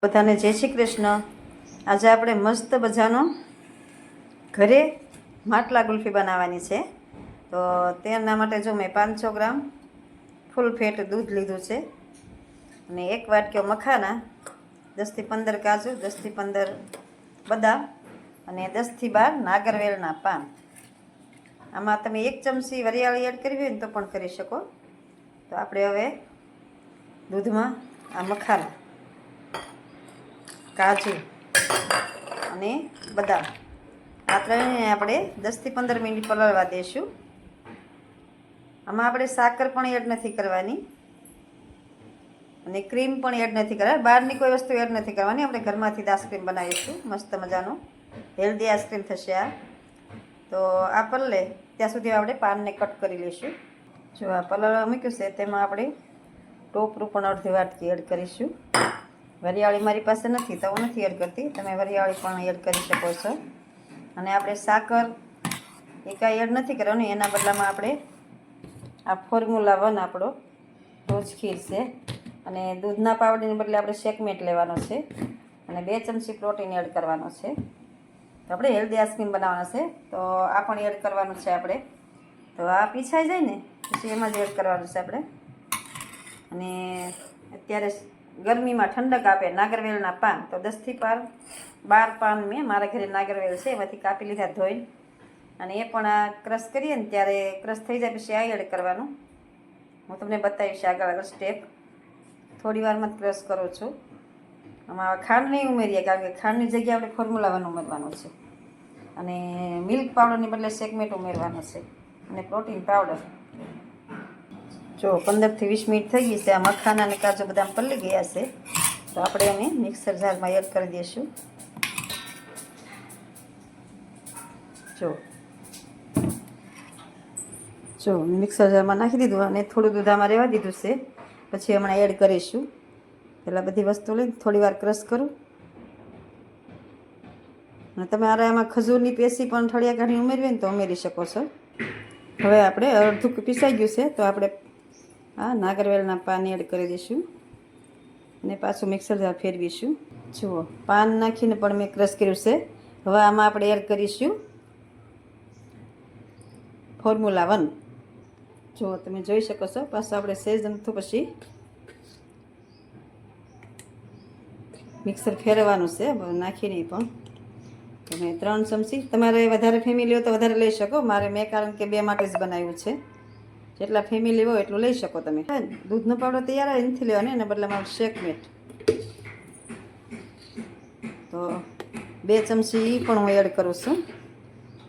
બધાને જય શ્રી કૃષ્ણ। આજે આપણે મસ્ત મજાનો ઘરે માટલા ગુલ્ફી બનાવવાની છે। તો તેના માટે જો મેં 500 ગ્રામ ફૂલ ફેટ દૂધ લીધું છે અને 1 વાટક્યો મખાના, 10 થી 15 કાજુ, 10 થી 15 બદામ અને 10 થી 12 નાગરવેલના પાન। આમાં તમે 1 ચમચી વરિયાળી એડ કરવી હોય ને તો પણ કરી શકો। તો આપણે હવે દૂધમાં આ મખાના, કાજુ અને બદામ આ ત્રણેયને આપણે 10 થી 15 મિનિટ પલળવા દઈશું। આમાં આપણે સાકર પણ એડ નથી કરવાની અને ક્રીમ પણ એડ નથી કરવાની, બહારની કોઈ વસ્તુ એડ નથી કરવાની। આપણે ઘરમાંથી જ આઈસ્ક્રીમ બનાવીશું, મસ્ત મજાનો હેલ્ધી આઈસ્ક્રીમ થશે આ। તો આ પલળે ત્યાં સુધી આપણે પાનને કટ કરી લઈશું। જો આ પલળવા મૂક્યું છે તેમાં આપણે ટોપરું પણ અડધી વાટકી એડ કરીશું। વરિયાળી મારી પાસે નથી તો હું નથી એડ કરતી, તમે વરિયાળી પણ એડ કરી શકો છો। અને આપણે સાકર એ કાંઈ એડ નથી કરવાની, એના બદલામાં આપણે આ ફોર્મ્યુલા 1 આપણો રોજ ખીર છે અને દૂધના પાવડરની બદલે આપણે શેકમેટ લેવાનો છે અને 2 ચમચી પ્રોટીન એડ કરવાનો છે। તો આપણે હેલ્ધી આઈસ્ક્રીમ બનાવવાના છે તો આ પણ એડ કરવાનું છે આપણે। તો આ પીછાઈ જાય ને પછી એમાં જ એડ કરવાનું છે આપણે। અને અત્યારે ગરમીમાં ઠંડક આપે નાગરવેલના પાન, તો 10 થી 12 પાન મેં મારા ઘરે નાગરવેલ છે એમાંથી કાપી લીધા ધોઈને, અને એ પણ આ ક્રશ કરીએ ને ત્યારે ક્રશ થઈ જાય પછી આ એડ કરવાનું। હું તમને બતાવીશ આગળ આગળ સ્ટેપ, થોડી વારમાં જ ક્રશ કરું છું। આમાં ખાંડ નહીં ઉમેરીએ કારણ કે ખાંડની જગ્યાએ આપણે ફોર્મ્યુલા 1 ઉમેરવાનો છે અને મિલ્ક પાવડરની બદલે શેકમેટ ઉમેરવાનો છે અને પ્રોટીન પાવડર। જો 15 થી 20 મિનિટ થઈ ગઈ છે, આ મખાના અને કાજુ બદામ પલળી ગયા છે તો આપણે એને મિક્સર જારમાં એડ કરી દઈશું। જો મિક્સર જારમાં નાખી દીધું અને થોડું દૂધ આમાં રહેવા દીધું છે, પછી હમણાં એડ કરીશું। પહેલાં બધી વસ્તુ લઈને થોડી વાર ક્રશ કરું અને તમારે આમાં ખજૂરની પેસી પણ ઠળિયા કાઢીને ઉમેરવી હોય ને તો ઉમેરી શકો છો। હવે આપણે અડધું પીસાઈ ગયું છે તો આપણે આ નાગરવેલના પાન એડ કરી દઈશું અને પાછું મિક્સર જાર ફેરવીશું। જુઓ પાન નાખીને પણ મેં ક્રશ કર્યું છે। હવે આમાં આપણે એડ કરીશું ફોર્મ્યુલા 1। જો તમે જોઈ શકો છો, પાછું આપણે સહેજ અમથું પછી મિક્સર ફેરવવાનું છે નાખીને પણ। તમે 3 ચમચી, તમારે વધારે ફેમિલી હોય તો વધારે લઈ શકો, મારે મેં કારણ કે 2 માટે જ બનાવ્યું છે, જેટલા ફેમિલી હોય એટલું લઈ શકો તમે। દૂધનો પાવડર તૈયાર હોય નથી લેવાનો, એના બદલામાં શેકમેટ તો 2 ચમચી પણ હું એડ કરું છું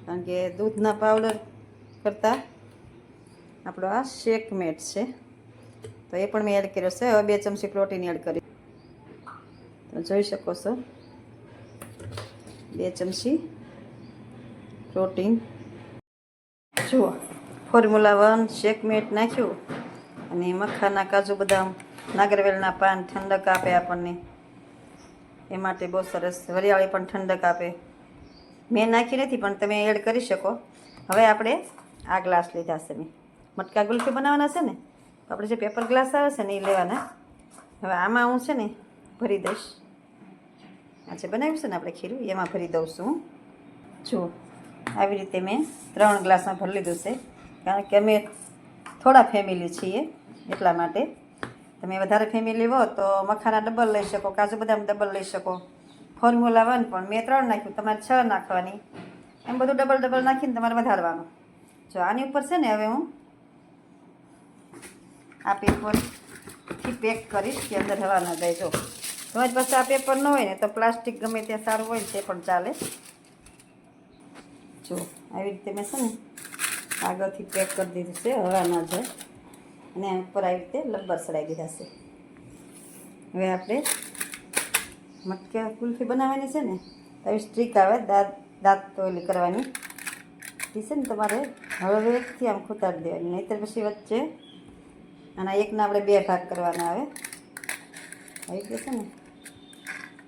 કારણ કે દૂધના પાવડર કરતાં આપણો આ શેકમેટ છે તો એ પણ મેં એડ કર્યો છે। હવે 2 ચમચી પ્રોટીન એડ કરી, તો જોઈ શકો છો 2 ચમચી પ્રોટીન। જુઓ ફોર્મ્યુલા 1 શેકમેટ નાખ્યું અને મખાના કાજુ બદામ નાગરવેલના પાન ઠંડક આપે આપણને, એ માટે બહુ સરસ। વરિયાળી પણ ઠંડક આપે, મેં નાખી નથી પણ તમે એડ કરી શકો। હવે આપણે આ ગ્લાસ લીધા છે, મેં મટકા ગુલ્ફી બનાવવાના છે ને તો આપણે જે પેપર ગ્લાસ આવે છે ને એ લેવાના। હવે આમાં હું છે ને ભરી દઈશ, આજે બનાવ્યું છે ને આપણે ખીરું એમાં ભરી દઉં છું। જુઓ આવી રીતે મેં 3 ગ્લાસમાં ભરી લીધું છે કારણ કે અમે થોડા ફેમિલી છીએ એટલા માટે। તમે વધારે ફેમિલી હો તો મખાના ડબલ લઈ શકો, કાજુ બદામ ડબલ લઈ શકો, ફોર્મ્યુલા 1 પણ મેં 3 નાખ્યું, તમારે 6 નાખવાની, એમ બધું ડબલ નાખીને તમારે વધારવાનું। જો આની ઉપર છે ને હવે હું આ પેપરથી પેક કરીશ કે અંદર હવા ના જાય। જો તમારી પાસે આ પેપર ન હોય ને તો પ્લાસ્ટિક ગમે ત્યાં સારું હોય તે પણ ચાલે। જો આવી રીતે મેં છે ને આગળથી પેક કરી દીધું છે, હવા ના જાય, અને ઉપર આવી રીતે લબ્બર સડાઈ દીધા છે। હવે આપણે મટકા કુલ્ફી બનાવવાની છે ને તો આવી સ્ટ્રીક આવે દાંત ઓલી કરવાની, એ છે ને તમારે હળવેથી આમ ખૂતાડી દેવાની, નહીંતર પછી વચ્ચે આના એકના આપણે 2 ભાગ કરવાના આવે, આવી રીતે છે ને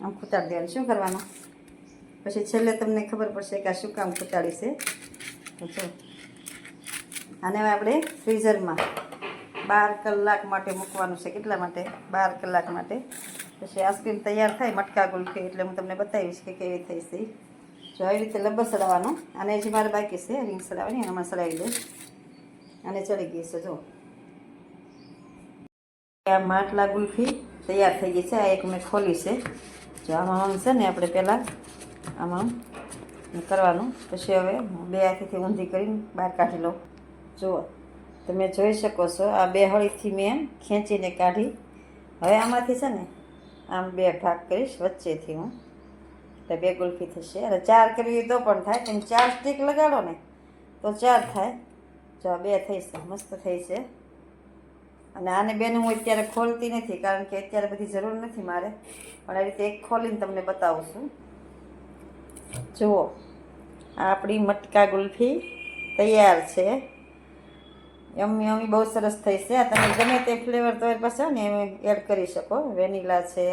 આમ ખૂતાડી દેવાનું। શું કરવાનું પછી છેલ્લે તમને ખબર પડશે કે આ શું કામ ખૂતાડી છે। તો જો આને આપણે ફ્રીઝરમાં 12 કલાક માટે મૂકવાનું છે। કેટલા માટે? 12 કલાક માટે। પછી આઈસ્ક્રીમ તૈયાર થાય મટકા ગુલ્ફી એટલે હું તમને બતાવીશ કે કેવી થઈ છે. જો આવી રીતે લબ્બર સડાવવાનું. આને જે મારે બાકી છે રીંગ સડાવવાની એનામાં સડાવી દઉં. આને ચડી ગઈ છે જો. આ માટલા ગુલ્ફી તૈયાર થઈ ગઈ છે. આ એક મેં ખોલી છે. જો આમાં છે ને આપણે પહેલાં આમાં કરવાનું. પછી હવે બે હાથેથી ઊંધી કરીને બહાર કાઢી લઉં. જુઓ તમે જોઈ શકો છો આ બે હળીથી મેં ખેંચીને કાઢી. હવે આમાંથી છે ને આમ બે ભાગ કરીશ વચ્ચેથી હું, એટલે બે ગુલ્ફી થશે. અને 4 કરવી તો પણ થાય. તમે 4 સ્ટીક લગાડો ને તો 4 થાય. જો આ બે થઈ છે, મસ્ત થઈ છે. અને આને બેને હું અત્યારે ખોલતી નથી કારણ કે અત્યારે બધી જરૂર નથી મારે, પણ આ રીતે એક ખોલીને તમને બતાવું છું. જુઓ આ આપણી મટકા ગુલ્ફી તૈયાર છે. યમ્મી યમ્મી બહુ સરસ થઈ છે. આ તમે ગમે તે ફ્લેવર તમારી પાસે હોય ને એમ એડ કરી શકો. વેનીલા છે,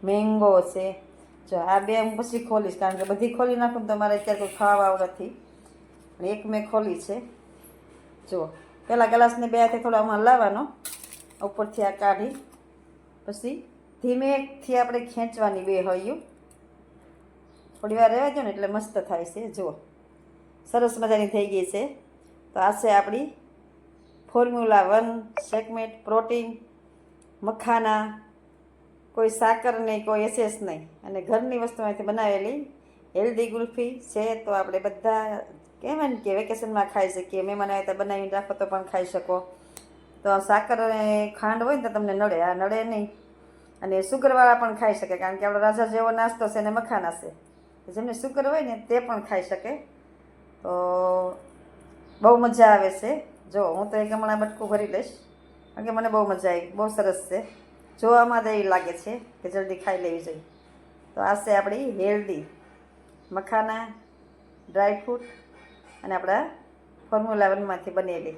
મેંગો છે. જો આ બે હું પછી ખોલીશ કારણ કે બધી ખોલી નાખું તો મારે અત્યારે કોઈ ખાવા નથી. અને એક મેં ખોલી છે. જુઓ પહેલાં ગ્લાસને બે હાથે થોડો આમાં લાવવાનો, ઉપરથી આ કાઢી પછી ધીમેથી આપણે ખેંચવાની બે હળિયું. થોડી વાર રહેવા દો ને એટલે મસ્ત થાય છે. જુઓ સરસ મજાની થઈ ગઈ છે. તો આ છે આપણી ફોર્મ્યુલા 1 સેકમેટ પ્રોટીન મખાના, કોઈ સાકર નહીં, કોઈ એસેસ નહીં, અને ઘરની વસ્તુમાંથી બનાવેલી હેલ્ધી ગુલ્ફી છે. તો આપણે બધા કહેવાય ને કે વેકેશનમાં ખાઈ શકીએ. મહેમાન આવે તો બનાવીને રાખો તો પણ ખાઈ શકો. તો સાકર અને ખાંડ હોય ને તો તમને નડે, આ નડે નહીં. અને સુગરવાળા પણ ખાઈ શકે કારણ કે આપણો રાજા જેવો નાસ્તો છે ને મખાના છે. જેમને સુગર હોય ને તે પણ ખાઈ શકે. તો બહુ મજા આવે છે. જો હું તો એક હમણાં બટકું ભરી લઈશ કારણ કે મને બહુ મજા આવી. બહુ સરસ છે. જોવામાં તો એવી લાગે છે કે જલ્દી ખાઈ લેવી જોઈએ. તો આ છે આપણી હેલ્ધી મખાના, ડ્રાયફ્રૂટ અને આપણા ફોર્મ્યુલા 1માંથી બનેલી.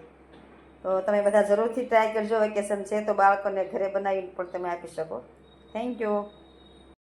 તો તમે બધા જરૂરથી ટ્રાય કરજો. વેકેશન છે તો બાળકોને ઘરે બનાવીને પણ તમે આપી શકો. Thank you.